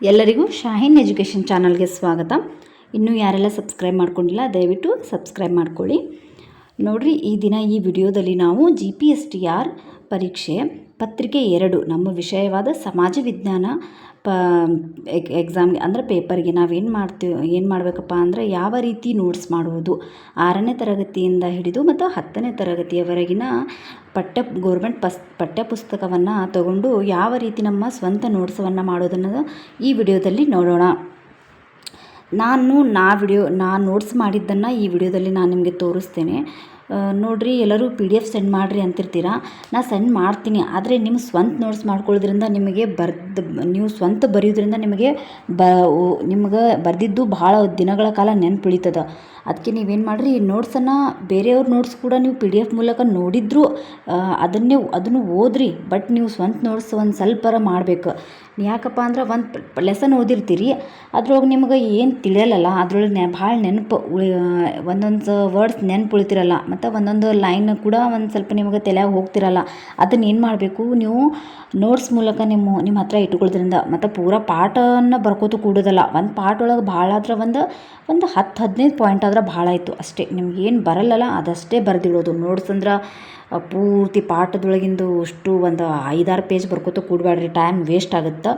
ಎಲ್ಲರಿಗೂ ಶಾಹೀನ್ ಎಜುಕೇಷನ್ ಚಾನಲ್ಗೆ ಸ್ವಾಗತ. ಇನ್ನೂ ಯಾರೆಲ್ಲ ಸಬ್ಸ್ಕ್ರೈಬ್ ಮಾಡ್ಕೊಂಡಿಲ್ಲ ದಯವಿಟ್ಟು ಸಬ್ಸ್ಕ್ರೈಬ್ ಮಾಡ್ಕೊಳ್ಳಿ. ನೋಡಿರಿ, ಈ ದಿನ ಈ ವಿಡಿಯೋದಲ್ಲಿ ನಾವು GPSTR ಪರೀಕ್ಷೆ ಪತ್ರಿಕೆ 2 ನಮ್ಮ ವಿಷಯವಾದ ಸಮಾಜ ವಿಜ್ಞಾನ ಎಕ್ಸಾಮ್ಗೆ ಅಂದರೆ ಪೇಪರ್ಗೆ ನಾವೇನು ಮಾಡಬೇಕಪ್ಪ ಅಂದರೆ ಯಾವ ರೀತಿ ನೋಟ್ಸ್ ಮಾಡುವುದು, 6ನೇ ತರಗತಿಯಿಂದ ಹಿಡಿದು ಮತ್ತು 10ನೇ ತರಗತಿಯವರೆಗಿನ ಗೌರ್ಮೆಂಟ್ ಪಠ್ಯಪುಸ್ತಕವನ್ನು ತಗೊಂಡು ಯಾವ ರೀತಿ ನಮ್ಮ ಸ್ವಂತ ನೋಟ್ಸನ್ನು ಮಾಡೋದನ್ನು ಈ ವಿಡಿಯೋದಲ್ಲಿ ನೋಡೋಣ. ನಾನು ನೋಟ್ಸ್ ಮಾಡಿದ್ದನ್ನು ಈ ವಿಡಿಯೋದಲ್ಲಿ ನಾನು ನಿಮಗೆ ತೋರಿಸ್ತೇನೆ. ನೋಡಿರಿ, ಎಲ್ಲರೂ PDF ಸೆಂಡ್ ಮಾಡಿರಿ ಅಂತಿರ್ತೀರ. ನಾನು ಸೆಂಡ್ ಮಾಡ್ತೀನಿ, ಆದರೆ ನಿಮ್ಮ ಸ್ವಂತ ನೋಟ್ಸ್ ಮಾಡ್ಕೊಳ್ಳೋದ್ರಿಂದ ನೀವು ಸ್ವಂತ ಬರೆಯೋದ್ರಿಂದ ನಿಮಗೆ ಬರೆದಿದ್ದು ಭಾಳ ದಿನಗಳ ಕಾಲ ನೆನಪುಳಿತದ. ಅದಕ್ಕೆ ನೀವೇನು ಮಾಡಿರಿ, ನೋಟ್ಸನ್ನು ಬೇರೆಯವ್ರ ನೋಟ್ಸ್ ಕೂಡ ನೀವು PDF ಮೂಲಕ ನೋಡಿದ್ರು ಅದನ್ನು ಓದ್ರಿ. ಬಟ್ ನೀವು ಸ್ವಂತ ನೋಟ್ಸ್ ಒಂದು ಸ್ವಲ್ಪರ ಮಾಡಬೇಕು. ಯಾಕಪ್ಪ ಅಂದ್ರೆ ಒಂದು ಲೆಸನ್ ಓದಿರ್ತೀರಿ, ಅದ್ರೊಳಗೆ ನಿಮ್ಗೆ ಏನು ತಿಳಿಯಲ್ಲ, ಅದ್ರೊಳಗೆ ಭಾಳ ನೆನಪು ಒಂದೊಂದು ವರ್ಡ್ಸ್ ನೆನಪು ಉಳಿತಿರಲ್ಲ, ಮತ್ತು ಒಂದೊಂದು ಲೈನ್ ಕೂಡ ಒಂದು ಸ್ವಲ್ಪ ನಿಮಗೆ ತಲೆಯಾಗ ಹೋಗ್ತಿರಲ್ಲ. ಅದನ್ನು ಏನು ಮಾಡಬೇಕು, ನೀವು ನೋಟ್ಸ್ ಮೂಲಕ ನಿಮ್ಮ ಹತ್ರ ಇಟ್ಕೊಳ್ಳೋದ್ರಿಂದ, ಮತ್ತು ಪೂರಾ ಪಾಠವನ್ನು ಬರ್ಕೋತ ಕೂಡೋದಲ್ಲ. ಒಂದು ಪಾಠ ಒಳಗೆ ಭಾಳ ಆದ್ರೆ ಒಂದು 10-15 ಪಾಯಿಂಟ್ ಆದ್ರೆ ಭಾಳ ಆಯಿತು ಅಷ್ಟೇ. ನಿಮ್ಗೆ ಏನು ಬರಲ್ಲಲ್ಲ ಅದಷ್ಟೇ ಬರೆದಿಡೋದು. ನೋಟ್ಸ್ ಅಂದ್ರೆ ಪೂರ್ತಿ ಪಾಠದೊಳಗಿಂದು ಅಷ್ಟು ಒಂದು 5-6 ಪೇಜ್ ಬರ್ಕೋತ ಕೂಡಬೇಡ್ರಿ, ಟೈಮ್ ವೇಸ್ಟ್ ಆಗುತ್ತೆ.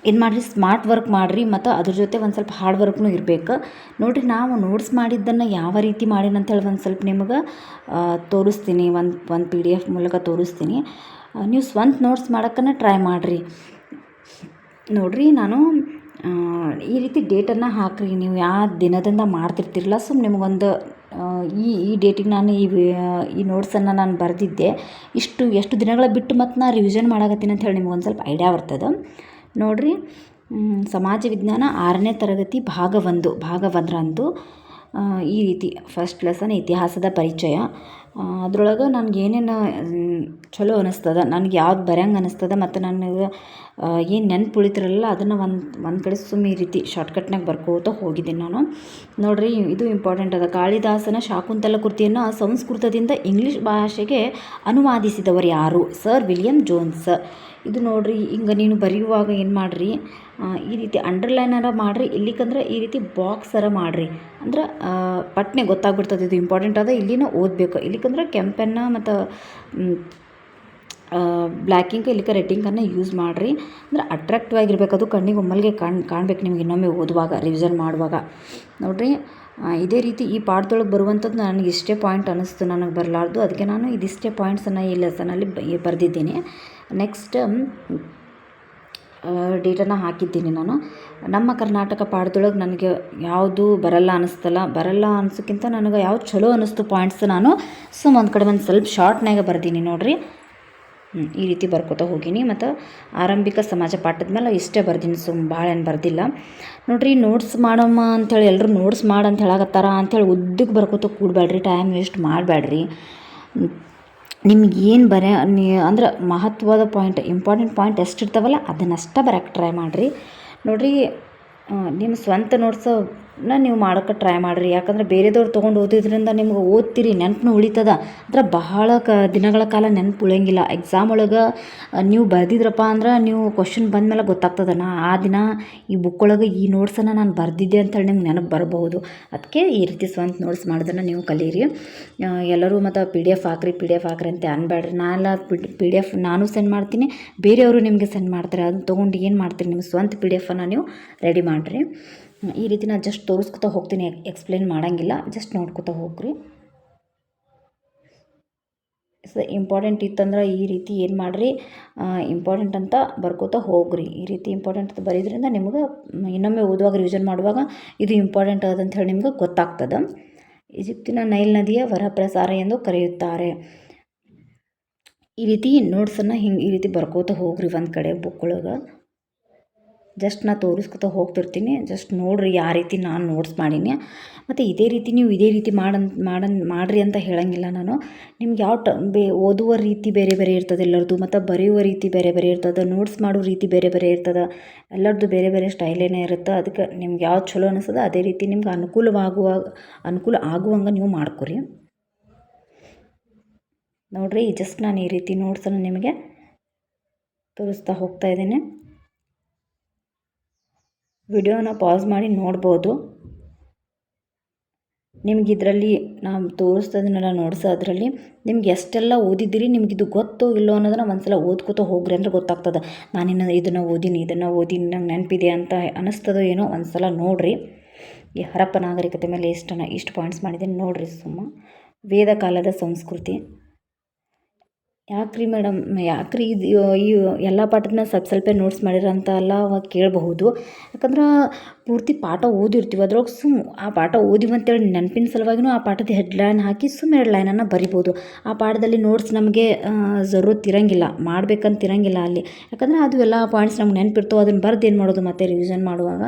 ಏನು ಮಾಡಿರಿ, ಸ್ಮಾರ್ಟ್ ವರ್ಕ್ ಮಾಡಿರಿ, ಮತ್ತು ಅದ್ರ ಜೊತೆ ಒಂದು ಸ್ವಲ್ಪ ಹಾರ್ಡ್ ವರ್ಕ್ನೂ ಇರಬೇಕು. ನೋಡಿರಿ, ನಾವು ನೋಟ್ಸ್ ಮಾಡಿದ್ದನ್ನು ಯಾವ ರೀತಿ ಮಾಡೀನಿ ಅಂತೇಳಿ ಒಂದು ಸ್ವಲ್ಪ ನಿಮಗೆ ತೋರಿಸ್ತೀನಿ, ಒಂದು PDF ಮೂಲಕ ತೋರಿಸ್ತೀನಿ. ನೀವು ಸ್ವಂತ ನೋಟ್ಸ್ ಮಾಡೋಕ್ಕನ್ನು ಟ್ರೈ ಮಾಡಿರಿ. ನೋಡಿರಿ, ನಾನು ಈ ರೀತಿ ಡೇಟನ್ನು ಹಾಕಿರಿ. ನೀವು ಯಾವ ದಿನದಿಂದ ಮಾಡ್ತಿರ್ತಿರಲ್ಲ, ನಿಮಗೊಂದು ಈ ಡೇಟಿಗೆ ನಾನು ಈ ನೋಟ್ಸನ್ನು ನಾನು ಬರೆದಿದ್ದೆ, ಎಷ್ಟು ದಿನಗಳ ಬಿಟ್ಟು ಮತ್ತು ನಾನು ರಿವಿಷನ್ ಮಾಡಾಕತ್ತೀನಿ ಅಂತ ಹೇಳಿ ನಿಮ್ಗೊಂದು ಸ್ವಲ್ಪ ಐಡಿಯಾ ಬರ್ತದೆ. ನೋಡಿರಿ, ಸಮಾಜ ವಿಜ್ಞಾನ 6ನೇ ತರಗತಿ ಭಾಗ 1 ಈ ರೀತಿ ಫಸ್ಟ್ ಲೆಸನ್ ಇತಿಹಾಸದ ಪರಿಚಯ. ಅದ್ರೊಳಗೆ ನನಗೆ ಏನೇನು ಚಲೋ ಅನ್ನಿಸ್ತದ, ನನಗೆ ಯಾವ್ದು ಬರೆಯಂಗೆ ಅನ್ನಿಸ್ತದ, ಮತ್ತು ನನಗೆ ಏನು ನೆನಪು ಉಳಿತಿರಲ್ಲ ಅದನ್ನು ಒಂದು ಕಡೆ ಈ ರೀತಿ ಶಾರ್ಟ್ಕಟ್ನಾಗ ಬರ್ಕೋತ ಹೋಗಿದ್ದೀನಿ ನಾನು. ನೋಡಿರಿ, ಇದು ಇಂಪಾರ್ಟೆಂಟ್ ಅದ. ಕಾಳಿದಾಸನ ಶಾಕುಂತಲ ಕೃತಿಯನ್ನು ಸಂಸ್ಕೃತದಿಂದ ಇಂಗ್ಲೀಷ್ ಭಾಷೆಗೆ ಅನುವಾದಿಸಿದವರು ಯಾರು? Sir William Jones. ಇದು ನೋಡಿರಿ, ಹಿಂಗೆ ನೀನು ಬರೆಯುವಾಗ ಏನು ಮಾಡಿರಿ, ಈ ರೀತಿ ಅಂಡರ್ಲೈನರ ಮಾಡಿರಿ, ಇಲ್ಲಿಕಂದ್ರೆ ಈ ರೀತಿ ಬಾಕ್ಸರ ಮಾಡಿರಿ, ಅಂದ್ರೆ ಪಟ್ನೆ ಗೊತ್ತಾಗ್ಬಿಡ್ತದೆ ಇದು ಇಂಪಾರ್ಟೆಂಟ್ ಅದ. ಇಲ್ಲಿನ ಓದಬೇಕು. ಇಲ್ಲಿಕಂದ್ರೆ ಕೆಂಪೆನ್ನ ಮತ್ತು ಬ್ಲ್ಯಾಕ್ ಇಂಕ್, ಇಲ್ಲಿಕ ರೆಡ್ ಇಂಕನ್ನು ಯೂಸ್ ಮಾಡಿರಿ. ಅಂದ್ರೆ ಅಟ್ರಾಕ್ಟಿವ್ ಆಗಿರ್ಬೇಕು, ಅದು ಕಣ್ಣಿಗೆ ಒಮ್ಮಲ್ಗೆ ಕಾಣ್ಬೇಕು ನಿಮ್ಗೆ ಇನ್ನೊಮ್ಮೆ ಓದುವಾಗ, ರಿವಿಷನ್ ಮಾಡುವಾಗ. ನೋಡಿರಿ, ಇದೇ ರೀತಿ ಈ ಪಾಠದೊಳಗೆ ಬರುವಂಥದ್ದು ನನಗೆ ಇಷ್ಟೇ ಪಾಯಿಂಟ್ ಅನ್ನಿಸ್ತು, ನನಗೆ ಬರಲಾರ್ದು. ಅದಕ್ಕೆ ನಾನು ಇದಿಷ್ಟೇ ಪಾಯಿಂಟ್ಸನ್ನು ಈ ಲೆಸನಲ್ಲಿ ಬರೆದಿದ್ದೀನಿ. ನೆಕ್ಸ್ಟ್ ಡೇಟನ್ನು ಹಾಕಿದ್ದೀನಿ ನಾನು. ನಮ್ಮ ಕರ್ನಾಟಕ ಪಾಠದೊಳಗೆ ನನಗೆ ಯಾವುದು ಬರಲ್ಲ ಅನಿಸೋಕ್ಕಿಂತ ನನಗೆ ಯಾವ್ದು ಚಲೋ ಅನ್ನಿಸ್ತು ಪಾಯಿಂಟ್ಸ್ ನಾನು ಒಂದು ಕಡೆ ಒಂದು ಸ್ವಲ್ಪ ಶಾರ್ಟ್ನಾಗ ಬರ್ದೀನಿ. ನೋಡಿರಿ, ಈ ರೀತಿ ಬರ್ಕೋತಾ ಹೋಗೀನಿ. ಮತ್ತು ಆರಂಭಿಕ ಸಮಾಜ ಪಾಠದ ಮೇಲೆ ಇಷ್ಟೇ ಬರ್ದೀನಿ, ಭಾಳ ಏನು ಬರ್ದಿಲ್ಲ. ನೋಡಿರಿ, ನೋಟ್ಸ್ ಮಾಡಮ್ಮ ಅಂಥೇಳಿ ಎಲ್ಲರೂ ನೋಟ್ಸ್ ಅಂತ ಹೇಳಕತ್ತಾರ ಅಂಥೇಳಿ ಉದ್ದಕ್ಕೆ ಬರ್ಕೋತ ಕೂಡಬೇಡ್ರಿ, ಟೈಮ್ ವೇಸ್ಟ್ ಮಾಡಬೇಡ್ರಿ. ನಿಮ್ಗೆ ಏನು ಅಂದ್ರೆ ಮಹತ್ವದ ಪಾಯಿಂಟ್, ಇಂಪಾರ್ಟೆಂಟ್ ಪಾಯಿಂಟ್ ಎಷ್ಟಿರ್ತಾವಲ್ಲ ಅದನ್ನಷ್ಟೇ ಬರೋಕ್ಕೆ ಟ್ರೈ ಮಾಡಿರಿ. ನೋಡಿರಿ, ನಿಮ್ಮ ಸ್ವಂತ ನೋಟ್ಸನ್ನ ನೀವು ಮಾಡೋಕ್ಕೆ ಟ್ರೈ ಮಾಡಿರಿ. ಯಾಕಂದರೆ ಬೇರೆದವ್ರು ತೊಗೊಂಡು ಓದಿದ್ರಿಂದ ನಿಮ್ಗೆ ಓದ್ತೀರಿ, ನೆನಪು ಉಳಿತದ, ಅಂದ್ರೆ ಬಹಳ ದಿನಗಳ ಕಾಲ ನೆನಪು ಉಳಿಯಂಗಿಲ್ಲ. ಎಕ್ಸಾಮ್ ಒಳಗೆ ನೀವು ಬರೆದಿದ್ರಪ್ಪ ಅಂದ್ರೆ ನೀವು ಕ್ವಶನ್ ಬಂದಮೇಲೆ ಗೊತ್ತಾಗ್ತದೆ, ಆ ದಿನ ಈ ಬುಕ್ ಒಳಗೆ ಈ ನೋಟ್ಸನ್ನು ನಾನು ಬರೆದಿದ್ದೆ ಅಂತೇಳಿ ನಿಮ್ಗೆ ನೆನಪು ಬರಬಹುದು. ಅದಕ್ಕೆ ಈ ರೀತಿ ಸ್ವಂತ ನೋಟ್ಸ್ ಮಾಡೋದನ್ನು ನೀವು ಕಲೀರಿ. ಎಲ್ಲರೂ ಮತ್ತು PDF ಹಾಕ್ರಿ ಅಂತ ಅನ್ಬೇಡ್ರಿ. PDF ನಾನು ಸೆಂಡ್ ಮಾಡ್ತೀನಿ, ಬೇರೆಯವರು ನಿಮಗೆ ಸೆಂಡ್ ಮಾಡ್ತಾರೆ. ಅದನ್ನ ತೊಗೊಂಡು ಏನು ಮಾಡ್ತೀರಿ, ನಿಮ್ಮ ಸ್ವಂತ PDFನ್ನು ನೀವು ರೆಡಿ ಮಾಡಿರಿ. ಈ ರೀತಿ ನಾನು ಜಸ್ಟ್ ತೋರಿಸ್ಕೊತಾ ಹೋಗ್ತೀನಿ, ಎಕ್ಸ್ಪ್ಲೇನ್ ಮಾಡೋಂಗಿಲ್ಲ, ಜಸ್ಟ್ ನೋಡ್ಕೊತಾ ಹೋಗ್ರಿ. ಇಂಪಾರ್ಟೆಂಟ್ ಇತ್ತಂದ್ರೆ ಈ ರೀತಿ ಏನು ಮಾಡಿರಿ, ಇಂಪಾರ್ಟೆಂಟ್ ಅಂತ ಬರ್ಕೋತಾ ಹೋಗ್ರಿ. ಈ ರೀತಿ ಇಂಪಾರ್ಟೆಂಟ್ ಅಂತ ಬರೀದ್ರಿಂದ ನಿಮ್ಗೆ ಇನ್ನೊಮ್ಮೆ ಓದುವಾಗ ರಿವಿಷನ್ ಮಾಡುವಾಗ ಇದು ಇಂಪಾರ್ಟೆಂಟ್ ಅದಂತ ಹೇಳಿ ನಿಮ್ಗೆ ಗೊತ್ತಾಗ್ತದೆ. ಈಜಿಪ್ತಿನ ನೈಲ್ ನದಿಯ ವರಪ್ರಸಾರ ಎಂದು ಕರೆಯುತ್ತಾರೆ. ಈ ರೀತಿ ನೋಟ್ಸನ್ನು ಈ ರೀತಿ ಬರ್ಕೋತಾ ಹೋಗ್ರಿ ಒಂದು ಕಡೆ ಬುಕ್ ಒಳಗೆ. ಜಸ್ಟ್ ನಾನು ತೋರಿಸ್ಕೊತಾ ಹೋಗ್ತಿರ್ತೀನಿ, ಜಸ್ಟ್ ನೋಡಿರಿ ಯಾವ ರೀತಿ ನಾನು ನೋಟ್ಸ್ ಮಾಡೀನಿ. ಮತ್ತು ಇದೇ ರೀತಿ ನೀವು ಇದೇ ರೀತಿ ಮಾಡಿರಿ ಅಂತ ಹೇಳೋಂಗಿಲ್ಲ ನಾನು. ನಿಮ್ಗೆ ಯಾವ ಓದುವ ರೀತಿ ಬೇರೆ ಬೇರೆ ಇರ್ತದೆ ಎಲ್ಲರದ್ದು, ಮತ್ತು ಬರೆಯುವ ರೀತಿ ಬೇರೆ ಬೇರೆ ಇರ್ತದೆ, ನೋಟ್ಸ್ ಮಾಡೋ ರೀತಿ ಬೇರೆ ಬೇರೆ ಇರ್ತದೆ, ಎಲ್ಲರದ್ದು ಬೇರೆ ಬೇರೆ ಸ್ಟೈಲೇನೇ ಇರುತ್ತೆ. ಅದಕ್ಕೆ ನಿಮ್ಗೆ ಯಾವ್ದು ಚಲೋ ಅನಿಸ್ತದೆ ಅದೇ ರೀತಿ ನಿಮ್ಗೆ ಅನುಕೂಲ ಆಗುವಂಗೆ ನೀವು ಮಾಡ್ಕೊರಿ. ನೋಡಿರಿ, ಜಸ್ಟ್ ನಾನು ಈ ರೀತಿ ನೋಟ್ಸನ್ನು ನಿಮಗೆ ತೋರಿಸ್ತಾ ಹೋಗ್ತಾ ಇದ್ದೇನೆ. ವಿಡಿಯೋನ ಪಾಸ್ ಮಾಡಿ ನೋಡ್ಬೋದು. ನಿಮ್ಗೆ ಇದರಲ್ಲಿ ನಾವು ತೋರಿಸ್ತದನ್ನೆಲ್ಲ ನೋಡ್ಸೋದ್ರಲ್ಲಿ ನಿಮ್ಗೆ ಎಷ್ಟೆಲ್ಲ ಓದಿದ್ದೀರಿ, ನಿಮಗಿದು ಗೊತ್ತೋ ಇಲ್ಲೋ ಅನ್ನೋದನ್ನು ಒಂದು ಸಲ ಓದ್ಕೋತ ಹೋಗ್ರಿ ಅಂದ್ರೆ ಗೊತ್ತಾಗ್ತದೆ. ನಾನಿನ್ನು ಇದನ್ನು ಓದೀನಿ ನಂಗೆ ನೆನಪಿದೆ ಅಂತ ಅನ್ನಿಸ್ತದೋ ಏನೋ ಒಂದು ಸಲ ನೋಡಿರಿ. ಈ ಹರಪ್ಪ ನಾಗರಿಕತೆ ಮೇಲೆ ಇಷ್ಟು ಪಾಯಿಂಟ್ಸ್ ಮಾಡಿದ್ದೀನಿ ನೋಡಿರಿ. ವೇದ ಕಾಲದ ಸಂಸ್ಕೃತಿ. ಯಾಕ್ರಿ ಮೇಡಮ್ ಯಾಕ್ರಿ ಇದು ಈ ಎಲ್ಲ ಪಾಠದನ್ನ ಸ್ವಲ್ಪ ನೋಟ್ಸ್ ಮಾಡಿರಂತ ಎಲ್ಲ ಅವಾಗ ಕೇಳಬಹುದು. ಯಾಕಂದ್ರೆ ಪೂರ್ತಿ ಪಾಠ ಓದಿರ್ತೀವಿ, ಅದ್ರೊಳಗೆ ಆ ಪಾಠ ಓದಿವಂತೇಳಿ ನೆನಪಿನ ಸಲುವಾಗಿನೂ ಆ ಪಾಠದ ಹೆಡ್ಲೈನ್ ಹಾಕಿ 2 ಲೈನನ್ನು ಬರಿಬೋದು. ಆ ಪಾಠದಲ್ಲಿ ನೋಟ್ಸ್ ನಮಗೆ ಜರೂರತ್ ಇರಂಗಿಲ್ಲ, ಮಾಡ್ಬೇಕಂತಿರಂಗಿಲ್ಲ ಅಲ್ಲಿ. ಯಾಕಂದರೆ ಅದು ಎಲ್ಲ ಪಾಯಿಂಟ್ಸ್ ನಮ್ಗೆ ನೆನಪಿರ್ತವೆ. ಅದನ್ನು ಬರೆದು ಏನು ಮಾಡೋದು ಮತ್ತೆ ರಿವಿಷನ್ ಮಾಡುವಾಗ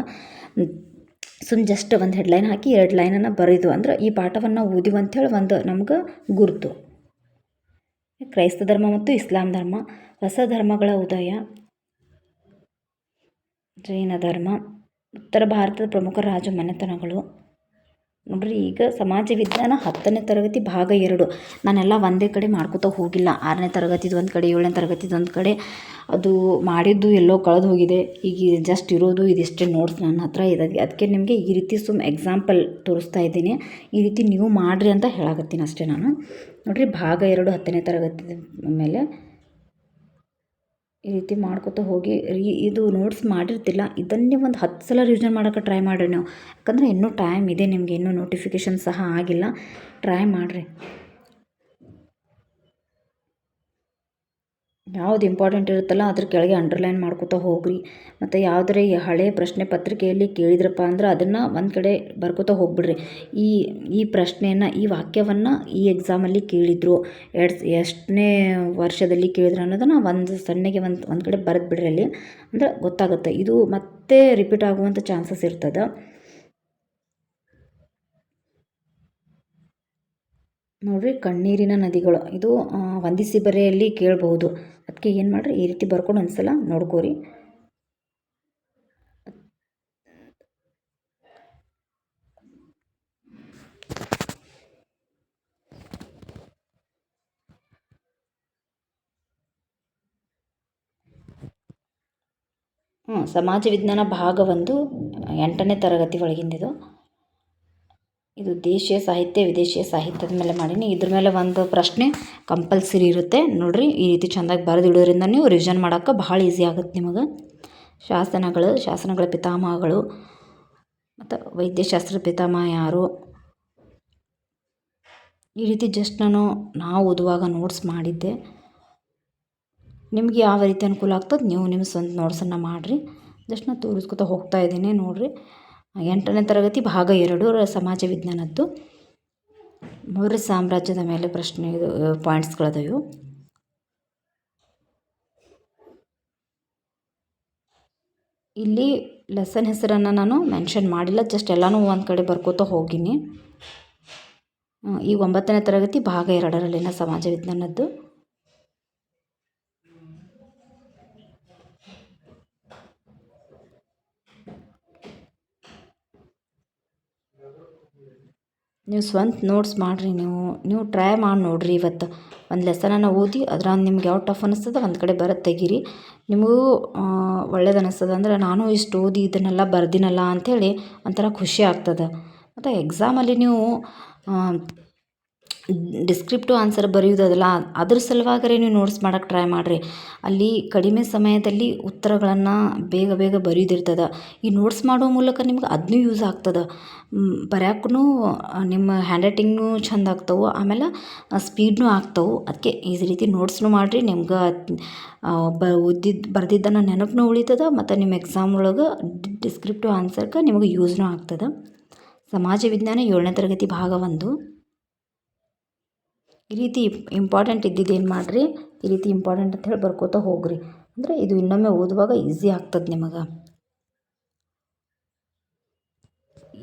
ಜಸ್ಟ್ ಒಂದು ಹೆಡ್ಲೈನ್ ಹಾಕಿ 2 ಲೈನನ್ನು ಬರೆದು ಅಂದ್ರೆ ಈ ಪಾಠವನ್ನು ಓದಿವಂಥೇಳಿ ಒಂದು ನಮ್ಗೆ ಗುರುತು. ಕ್ರೈಸ್ತ ಧರ್ಮ ಮತ್ತು ಇಸ್ಲಾಂ ಧರ್ಮ. ಹೊಸ ಧರ್ಮಗಳ ಉದಯ. ಜೈನ ಧರ್ಮ. ಉತ್ತರ ಭಾರತದ ಪ್ರಮುಖ ರಾಜ ಮನೆತನಗಳು. ನೋಡ್ರಿ, ಈಗ ಸಮಾಜ ವಿಜ್ಞಾನ 10ನೇ ತರಗತಿ ಭಾಗ 2. ನಾನೆಲ್ಲ ಒಂದೇ ಕಡೆ ಮಾಡ್ಕೋತಾ ಹೋಗಿಲ್ಲ. 6ನೇ ತರಗತಿದು ಒಂದು ಕಡೆ, 7ನೇ ತರಗತಿದು ಒಂದು ಕಡೆ. ಅದು ಮಾಡಿದ್ದು ಎಲ್ಲೋ ಕಳೆದು ಹೋಗಿದೆ. ಈಗ ಜಸ್ಟ್ ಇರೋದು ಇದಿಷ್ಟೇ ನೋಟ್ಸ್ ನನ್ನ ಹತ್ರ ಇದೆ. ಅದಕ್ಕೆ ನಿಮಗೆ ಈ ರೀತಿ ಎಕ್ಸಾಂಪಲ್ ತೋರಿಸ್ತಾ ಇದ್ದೀನಿ. ಈ ರೀತಿ ನೀವು ಮಾಡಿರಿ ಅಂತ ಹೇಳಾಕತ್ತೀನಿ ಅಷ್ಟೇ ನಾನು. ನೋಡಿರಿ, ಭಾಗ 2 10ನೇ ತರಗತಿ ಮೇಲೆ ಈ ರೀತಿ ಮಾಡ್ಕೊತ ಹೋಗಿ. ಇದು ನೋಟ್ಸ್ ಮಾಡಿರ್ತಿಲ್ಲ, ಇದನ್ನೇ ಒಂದು 10 ಸಲ ರಿವಿಷನ್ ಮಾಡೋಕ್ಕೆ ಟ್ರೈ ಮಾಡಿರಿ ನೀವು. ಯಾಕಂದರೆ ಇನ್ನೂ ಟೈಮ್ ಇದೆ ನಿಮಗೆ, ಇನ್ನೂ ನೋಟಿಫಿಕೇಷನ್ ಸಹ ಆಗಿಲ್ಲ. ಟ್ರೈ ಮಾಡಿರಿ. ಯಾವ್ದು ಇಂಪಾರ್ಟೆಂಟ್ ಇರುತ್ತಲ್ಲ ಅದ್ರ ಕೆಳಗೆ ಅಂಡರ್ಲೈನ್ ಮಾಡ್ಕೊತಾ ಹೋಗ್ರಿ. ಮತ್ತು ಯಾವುದೇ ಹಳೆ ಪ್ರಶ್ನೆ ಪತ್ರಿಕೆಯಲ್ಲಿ ಕೇಳಿದ್ರಪ್ಪ ಅಂದ್ರೆ ಅದನ್ನು ಒಂದು ಕಡೆ ಬರ್ಕೋತಾ ಹೋಗ್ಬಿಡ್ರಿ. ಈ ಪ್ರಶ್ನೆಯನ್ನು, ಈ ವಾಕ್ಯವನ್ನು ಈ ಎಕ್ಸಾಮಲ್ಲಿ ಕೇಳಿದರು, ಎಷ್ಟನೇ ವರ್ಷದಲ್ಲಿ ಕೇಳಿದ್ರು ಅನ್ನೋದನ್ನು ಒಂದು ಕಡೆ ಬರೆದು ಬಿಡ್ರಿ. ಅಲ್ಲಿ ಅಂದ್ರೆ ಗೊತ್ತಾಗುತ್ತೆ. ಇದು ಮತ್ತೆ ರಿಪೀಟ್ ಆಗುವಂಥ ಚಾನ್ಸಸ್ ಇರ್ತದೆ. ನೋಡಿರಿ, ಕಣ್ಣೀರಿನ ನದಿಗಳು. ಇದು ವಂದಿಸಿ ಬರೆಯಲ್ಲಿ ಕೇಳಬಹುದು. ಅದಕ್ಕೆ ಏನು ಮಾಡಿರಿ, ಈ ರೀತಿ ಬರ್ಕೊಂಡು ಒಂದು ಸಲ ನೋಡ್ಕೋರಿ. ಸಮಾಜ ವಿಜ್ಞಾನ ಭಾಗ 1 8ನೇ ತರಗತಿ ಒಳಗಿಂದಿದು. ಇದು ದೇಶೀಯ ಸಾಹಿತ್ಯ ವಿದೇಶೀಯ ಸಾಹಿತ್ಯದ ಮೇಲೆ ಮಾಡೀನಿ. ಇದ್ರ ಮೇಲೆ ಒಂದು ಪ್ರಶ್ನೆ ಕಂಪಲ್ಸರಿ ಇರುತ್ತೆ. ನೋಡಿರಿ, ಈ ರೀತಿ ಚೆಂದಾಗಿ ಬರೆದಿಡೋದ್ರಿಂದ ನೀವು ರಿವಿಷನ್ ಮಾಡೋಕ್ಕೆ ಭಾಳ ಈಸಿ ಆಗುತ್ತೆ ನಿಮಗೆ. ಶಾಸನಗಳ ಪಿತಾಮಹಗಳು ಮತ್ತು ವೈದ್ಯಶಾಸ್ತ್ರದ ಪಿತಾಮಹ ಯಾರು, ಈ ರೀತಿ ಜಸ್ಟ್ ನಾವು ಓದುವಾಗ ನೋಟ್ಸ್ ಮಾಡಿದ್ದೆ. ನಿಮ್ಗೆ ಯಾವ ರೀತಿ ಅನುಕೂಲ ಆಗ್ತದೆ ನೀವು ನಿಮ್ಮ ಸ್ವಂತ ನೋಟ್ಸನ್ನು ಮಾಡಿರಿ. ಜಸ್ಟ್ ನಾನು ತೋರಿಸ್ಕೊತಾ ಹೋಗ್ತಾ ಇದ್ದೀನಿ. ನೋಡಿರಿ, 8ನೇ ತರಗತಿ ಭಾಗ 2 ಸಮಾಜ ವಿಜ್ಞಾನದ್ದು. ಮೌರ್ಯ ಸಾಮ್ರಾಜ್ಯದ ಮೇಲೆ ಪ್ರಶ್ನೆ, ಇದು ಪಾಯಿಂಟ್ಸ್ಗಳದವು. ಇಲ್ಲಿ ಲೆಸನ್ ಹೆಸರನ್ನು ನಾನು ಮೆನ್ಷನ್ ಮಾಡಿಲ್ಲ, ಜಸ್ಟ್ ಎಲ್ಲನೂ ಒಂದು ಕಡೆ ಬರ್ಕೋತಾ ಹೋಗೀನಿ. ಈ 9ನೇ ತರಗತಿ ಭಾಗ 2ರಲ್ಲಿನ ಸಮಾಜ ವಿಜ್ಞಾನದ್ದು. ನೀವು ಸ್ವಂತ ನೋಟ್ಸ್ ಮಾಡಿರಿ. ನೀವು ಟ್ರೈ ಮಾಡಿ ನೋಡಿರಿ. ಇವತ್ತು ಒಂದು ಲೆಸನನ್ನು ಓದಿ ಅದ್ರ ನಿಮ್ಗೆ ಯಾವ ಟಫ್ ಅನ್ನಿಸ್ತದೆ ಒಂದು ಕಡೆ ಬರೋದು ತೆಗೀರಿ. ನಿಮಗೂ ಒಳ್ಳೇದು ಅನ್ನಿಸ್ತದೆ. ಅಂದರೆ ನಾನು ಇಷ್ಟು ಓದಿ ಇದನ್ನೆಲ್ಲ ಬರ್ದಿನಲ್ಲ ಅಂಥೇಳಿ ಒಂಥರ ಖುಷಿ ಆಗ್ತದೆ. ಮತ್ತು ಎಕ್ಸಾಮಲ್ಲಿ ನೀವು ಡಿಸ್ಕ್ರಿಪ್ಟಿವ್ ಆನ್ಸರ್ ಬರೆಯೋದಲ್ಲ, ಅದ್ರ ಸಲುವಾಗರೆ ನೀವು ನೋಟ್ಸ್ ಮಾಡೋಕ್ಕೆ ಟ್ರೈ ಮಾಡಿರಿ. ಅಲ್ಲಿ ಕಡಿಮೆ ಸಮಯದಲ್ಲಿ ಉತ್ತರಗಳನ್ನು ಬೇಗ ಬೇಗ ಬರೆಯೋದಿರ್ತದೆ. ಈ ನೋಟ್ಸ್ ಮಾಡೋ ಮೂಲಕ ನಿಮ್ಗೆ ಅದನ್ನೂ ಯೂಸ್ ಆಗ್ತದೆ. ಬರ್ಯಾಕ್ಕೂ ನಿಮ್ಮ ಹ್ಯಾಂಡ್ ರೈಟಿಂಗ್ನೂ ಚೆಂದ ಆಗ್ತವೆ, ಆಮೇಲೆ ಸ್ಪೀಡ್ನೂ ಆಗ್ತವೆ. ಅದಕ್ಕೆ ಈ ರೀತಿ ನೋಟ್ಸ್ನೂ ಮಾಡಿರಿ. ನಿಮ್ಗೆ ಬರ್ದಿದ್ದನ್ನು ನೆನಪು ಉಳಿತದೆ, ಮತ್ತು ನಿಮ್ಮ ಎಕ್ಸಾಮ್ ಒಳಗೆ ಡಿಸ್ಕ್ರಿಪ್ಟಿವ್ ಆನ್ಸರ್ಗೆ ನಿಮಗೆ ಯೂಸ್ನೂ ಆಗ್ತದೆ. ಸಮಾಜ ವಿಜ್ಞಾನ 7ನೇ ತರಗತಿ ಭಾಗ 1. ಈ ರೀತಿ ಇಂಪಾರ್ಟೆಂಟ್ ಇದ್ದಿದ್ದೇನು ಮಾಡಿರಿ, ಈ ರೀತಿ ಇಂಪಾರ್ಟೆಂಟ್ ಅಂತ ಹೇಳಿ ಬರ್ಕೋತಾ ಹೋಗ್ರಿ. ಅಂದರೆ ಇದು ಇನ್ನೊಮ್ಮೆ ಓದುವಾಗ ಈಸಿ ಆಗ್ತದೆ ನಿಮಗೆ.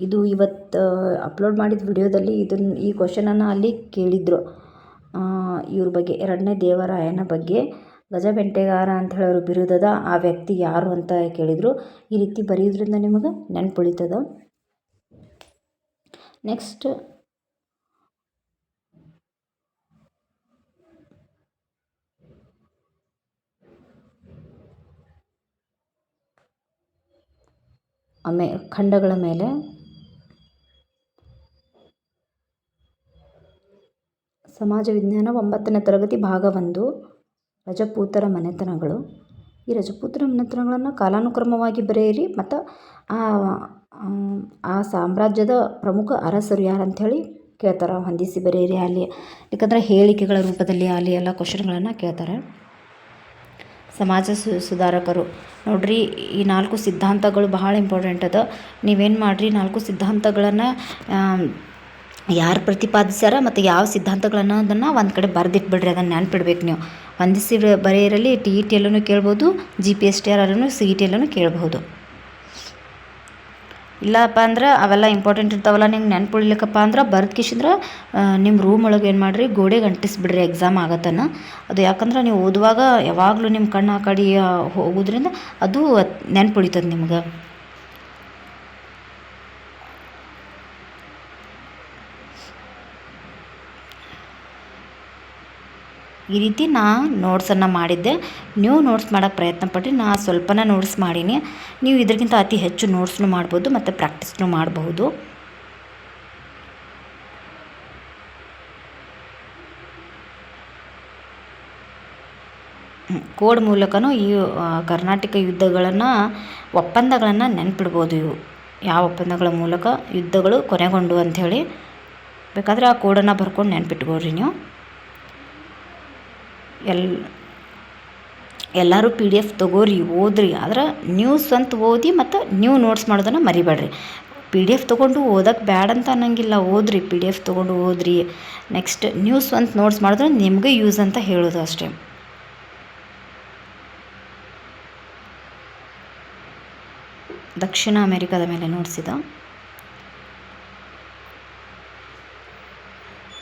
ಇದು ಇವತ್ತು ಅಪ್ಲೋಡ್ ಮಾಡಿದ ವಿಡಿಯೋದಲ್ಲಿ ಈ ಕ್ವಶನನ್ನು ಅಲ್ಲಿ ಕೇಳಿದರು. ಇವ್ರ ಬಗ್ಗೆ, 2ನೇ ದೇವರಾಯನ ಬಗ್ಗೆ ಗಜಬೆಂಟೆಗಾರ ಅಂತ ಹೇಳೋರು ಬಿರುದದ ಆ ವ್ಯಕ್ತಿ ಯಾರು ಅಂತ ಕೇಳಿದರು. ಈ ರೀತಿ ಬರೆಯೋದ್ರಿಂದ ನಿಮಗೆ ನೆನಪುಳಿತದ. ನೆಕ್ಸ್ಟ್ ಖಂಡಗಳ ಮೇಲೆ ಸಮಾಜ ವಿಜ್ಞಾನ 9ನೇ ತರಗತಿ ಭಾಗ 1 ರಜಪೂತರ ಮನೆತನಗಳು. ಈ ರಜಪೂತರ ಮನೆತನಗಳನ್ನು ಕಾಲಾನುಕ್ರಮವಾಗಿ ಬರೆಯಿರಿ ಮತ್ತು ಆ ಸಾಮ್ರಾಜ್ಯದ ಪ್ರಮುಖ ಅರಸರು ಯಾರಂಥೇಳಿ ಕೇಳ್ತಾರೆ, ಹೊಂದಿಸಿ ಬರೆಯಿರಿ ಅಲ್ಲಿ. ಯಾಕಂದರೆ ಹೇಳಿಕೆಗಳ ರೂಪದಲ್ಲಿ ಅಲ್ಲಿ ಎಲ್ಲ ಕ್ವಶನ್ಗಳನ್ನು ಕೇಳ್ತಾರೆ. ಸಮಾಜ ಸುಧಾರಕರು ನೋಡ್ರಿ, ಈ 4 ಸಿದ್ಧಾಂತಗಳು ಬಹಳ ಇಂಪಾರ್ಟೆಂಟ್ ಅದ. ನೀವೇನು ಮಾಡಿರಿ, 4 ಸಿದ್ಧಾಂತಗಳನ್ನು ಯಾರು ಪ್ರತಿಪಾದಿಸ್ಯಾರ ಮತ್ತು ಯಾವ ಸಿದ್ಧಾಂತಗಳನ್ನು ಅದನ್ನು ಒಂದು ಕಡೆ ಬರೆದಿಟ್ಬಿಡ್ರಿ. ಅದನ್ನು ನೆನ್ಪಿಡ್ಬೇಕು ನೀವು. ಹೊಂದಿಸಿ ಬರೆಯಿರಲ್ಲಿ TET ಯಲ್ಲೂ ಕೇಳ್ಬೋದು, GPSTR ಅಲ್ಲೂ CET ಯಲ್ಲೂ ಕೇಳ್ಬೋದು. ಇಲ್ಲಪ್ಪ ಅಂದ್ರೆ ಅವೆಲ್ಲ ಇಂಪಾರ್ಟೆಂಟ್ ಇರ್ತಾವಲ್ಲ, ನಿಮ್ಗೆ ನೆನ್ಪುಳಿಲಿಕ್ಕಪ್ಪ ಅಂದ್ರೆ ಬರ್ದ್ಕಿಶಂದ್ರೆ ನಿಮ್ಮ ರೂಮ್ ಒಳಗೆ ಏನು ಮಾಡಿರಿ, ಗೋಡೆಗೆ ಅಂಟಿಸ್ಬಿಡ್ರಿ ಎಕ್ಸಾಮ್ ಆಗತ್ತನ. ಅದು ಯಾಕಂದ್ರೆ ನೀವು ಓದುವಾಗ ಯಾವಾಗಲೂ ನಿಮ್ಮ ಕಣ್ಣು ಆ ಕಡೆ ಹೋಗೋದ್ರಿಂದ ಅದು ನೆನ್ಪುಳಿತದೆ ನಿಮ್ಗೆ. ಈ ರೀತಿ ನಾ ನೋಟ್ಸನ್ನು ಮಾಡಿದ್ದೆ. ನೀವು ನೋಟ್ಸ್ ಮಾಡೋಕ್ಕೆ ಪ್ರಯತ್ನ ಪಟ್ರಿ. ನಾ ಸ್ವಲ್ಪನೇ ನೋಟ್ಸ್ ಮಾಡೀನಿ. ನೀವು ಇದಕ್ಕಿಂತ ಅತಿ ಹೆಚ್ಚು ನೋಟ್ಸ್ನು ಮಾಡ್ಬೋದು ಮತ್ತು ಪ್ರಾಕ್ಟೀಸ್ನು ಮಾಡಬಹುದು. ಕೋಡ್ ಮೂಲಕನೂ ಈ ಕರ್ನಾಟಕ ಯುದ್ಧಗಳನ್ನು ಒಪ್ಪಂದಗಳನ್ನು ನೆನ್ಪಿಡ್ಬೋದು. ಇವು ಯಾವ ಒಪ್ಪಂದಗಳ ಮೂಲಕ ಯುದ್ಧಗಳು ಕೊನೆಗೊಂಡು ಅಂಥೇಳಿ ಬೇಕಾದರೆ ಆ ಕೋಡನ್ನು ಬರ್ಕೊಂಡು ನೆನ್ಪಿಟ್ಕೊಳ್ರಿ ನೀವು. ಎಲ್ಲರೂ PDF ತೊಗೋರಿ, ಓದ್ರಿ. ಆದ್ರೆ ನೀವು ಸ್ವಂತ ಓದಿ ಮತ್ತು ನೀವು ನೋಟ್ಸ್ ಮಾಡೋದನ್ನು ಮರಿಬೇಡ್ರಿ. PDF ತೊಗೊಂಡು ಓದೋಕ್ಕೆ ಬ್ಯಾಡ ಅಂತ ಅನ್ನಂಗಿಲ್ಲ, ಓದ್ರಿ. PDF ತೊಗೊಂಡು ಓದ್ರಿ. ನೆಕ್ಸ್ಟ್ ನೀವು ಸ್ವಂತ ನೋಟ್ಸ್ ಮಾಡಿದ್ರೆ ನಿಮಗೆ ಯೂಸ್ ಅಂತ ಹೇಳೋದು ಅಷ್ಟೇ. ದಕ್ಷಿಣ ಅಮೆರಿಕದ ಮೇಲೆ ನೋಟ್ಸಿದ.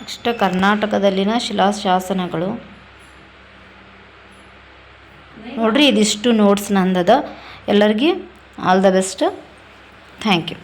ನೆಕ್ಸ್ಟ್ ಕರ್ನಾಟಕದಲ್ಲಿನ ಶಿಲಾಶಾಸನಗಳು ನೋಡ್ರಿ. ಇದಿಷ್ಟು ನೋಟ್ಸ್ ನಂದದ. ಎಲ್ಲರಿಗೆ all the best. Thank you.